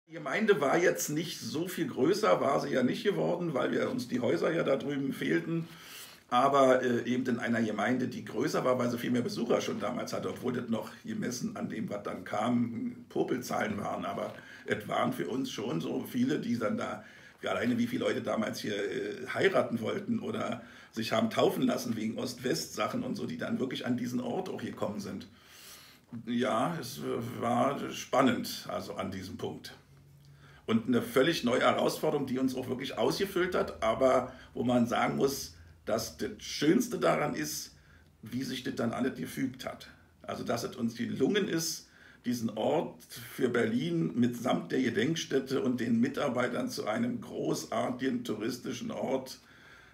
Die Gemeinde war jetzt nicht so viel größer, war sie ja nicht geworden, weil wir uns die Häuser ja da drüben fehlten. Aber eben in einer Gemeinde, die größer war, weil sie viel mehr Besucher schon damals hatte, obwohl das noch gemessen an dem, was dann kam, Popelzahlen waren. Aber es waren für uns schon so viele, die dann da, ja, alleine wie viele Leute damals hier heiraten wollten oder sich haben taufen lassen wegen Ost-West-Sachen und so, die dann wirklich an diesen Ort auch gekommen sind. Ja, es war spannend, also an diesem Punkt. Und eine völlig neue Herausforderung, die uns auch wirklich ausgefüllt hat, aber wo man sagen muss, dass das Schönste daran ist, wie sich das dann alles gefügt hat. Also, dass es uns gelungen ist, diesen Ort für Berlin mitsamt der Gedenkstätte und den Mitarbeitern zu einem großartigen touristischen Ort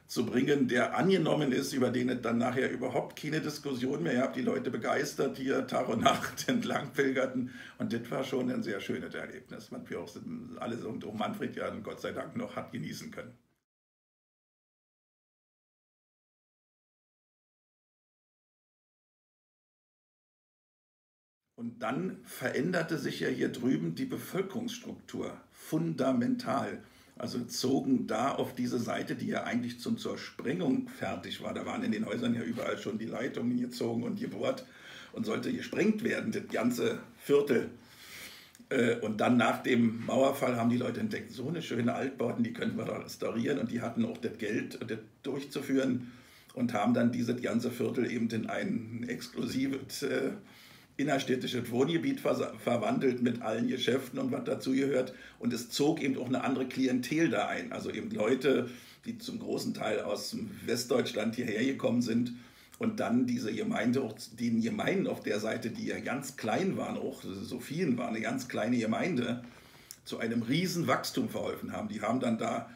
zu bringen, der angenommen ist, über den es dann nachher überhaupt keine Diskussion mehr gab. Die Leute begeistert hier Tag und Nacht entlang pilgerten. Und das war schon ein sehr schönes Erlebnis, was wir auch alle und auch Manfred ja Gott sei Dank noch hat genießen können. Und dann veränderte sich ja hier drüben die Bevölkerungsstruktur fundamental. Also zogen da auf diese Seite, die ja eigentlich zur Sprengung fertig war, da waren in den Häusern ja überall schon die Leitungen gezogen und gebohrt und sollte gesprengt werden, das ganze Viertel. Und dann nach dem Mauerfall haben die Leute entdeckt, so eine schöne Altbauten, die könnten wir da restaurieren und die hatten auch das Geld, das durchzuführen und haben dann dieses ganze Viertel eben in ein exklusives innerstädtisches Wohngebiet verwandelt mit allen Geschäften und was dazugehört. Und es zog eben auch eine andere Klientel da ein. Also eben Leute, die zum großen Teil aus Westdeutschland hierher gekommen sind und dann diese Gemeinde, auch den Gemeinden auf der Seite, die ja ganz klein waren, auch so vielen waren, eine ganz kleine Gemeinde, zu einem riesen Wachstum verholfen haben. Die haben dann da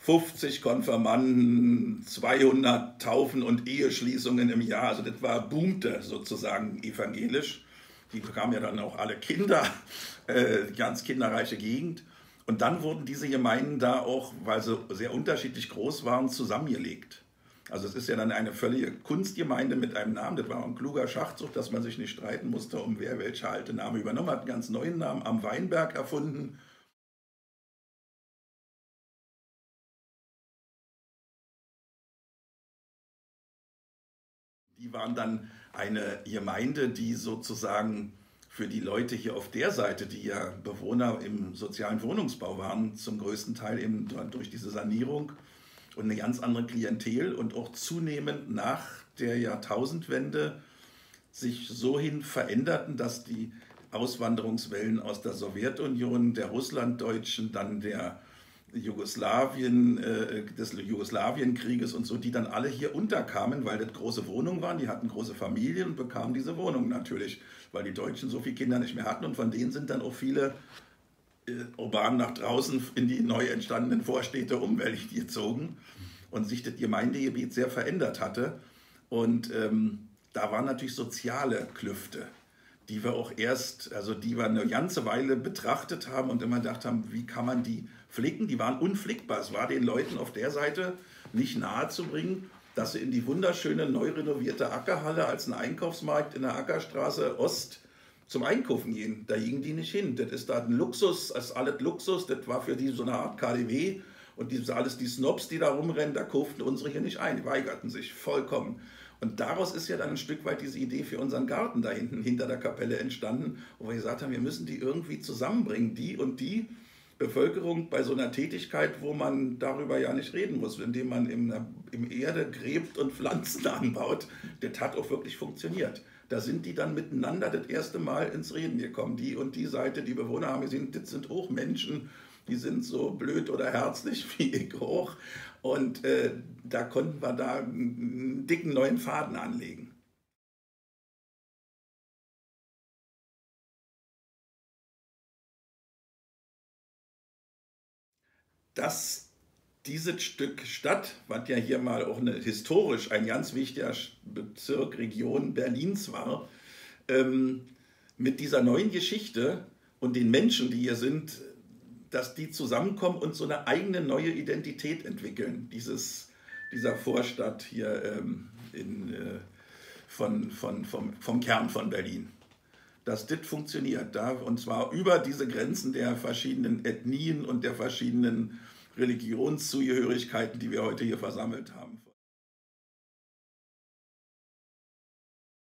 50 Konfirmanden, 200 Taufen und Eheschließungen im Jahr. Also das war boomte sozusagen evangelisch. Die bekamen ja dann auch alle Kinder, ganz kinderreiche Gegend. Und dann wurden diese Gemeinden da auch, weil sie sehr unterschiedlich groß waren, zusammengelegt. Also es ist ja dann eine völlige Kunstgemeinde mit einem Namen. Das war ein kluger Schachzug, dass man sich nicht streiten musste, um wer welcher alte Name übernommen hat. Einen ganz neuen Namen am Weinberg erfunden. Die waren dann eine Gemeinde, die sozusagen für die Leute hier auf der Seite, die ja Bewohner im sozialen Wohnungsbau waren, zum größten Teil eben durch diese Sanierung und eine ganz andere Klientel und auch zunehmend nach der Jahrtausendwende sich so hin veränderten, dass die Auswanderungswellen aus der Sowjetunion, der Russlanddeutschen, dann der des Jugoslawienkrieges und so, die dann alle hier unterkamen, weil das große Wohnungen waren, die hatten große Familien und bekamen diese Wohnungen natürlich, weil die Deutschen so viele Kinder nicht mehr hatten und von denen sind dann auch viele urban nach draußen in die neu entstandenen Vorstädte umweltig gezogen und sich das Gemeindegebiet sehr verändert hatte. Und da waren natürlich soziale Klüfte, die wir auch erst, also die wir eine ganze Weile betrachtet haben und immer gedacht haben, wie kann man die flicken? Die waren unflickbar. Es war den Leuten auf der Seite nicht nahezubringen, dass sie in die wunderschöne, neu renovierte Ackerhalle als ein Einkaufsmarkt in der Ackerstraße Ost zum Einkaufen gehen. Da gingen die nicht hin. Das ist da ein Luxus, das ist alles Luxus, das war für die so eine Art KDW. Und alles die Snobs, die da rumrennen, da kauften unsere hier nicht ein. Die weigerten sich vollkommen. Und daraus ist ja dann ein Stück weit diese Idee für unseren Garten da hinten hinter der Kapelle entstanden, wo wir gesagt haben, wir müssen die irgendwie zusammenbringen, die und die Bevölkerung bei so einer Tätigkeit, wo man darüber ja nicht reden muss, indem man im Erde gräbt und Pflanzen anbaut. Das hat auch wirklich funktioniert. Da sind die dann miteinander das erste Mal ins Reden gekommen. Die und die Seite, die Bewohner haben gesehen, das sind auch Menschen, die sind so blöd oder herzlich wie ich auch. Und da konnten wir da einen dicken neuen Faden anlegen. Dass dieses Stück Stadt, was ja hier mal auch historisch ein ganz wichtiger Bezirk, Region Berlins war, ähm, mit dieser neuen Geschichte und den Menschen, die hier sind, dass die zusammenkommen und so eine eigene neue Identität entwickeln, dieser Vorstadt hier vom Kern von Berlin. dass das funktioniert. Und zwar über diese Grenzen der verschiedenen Ethnien und der verschiedenen Religionszugehörigkeiten, die wir heute hier versammelt haben.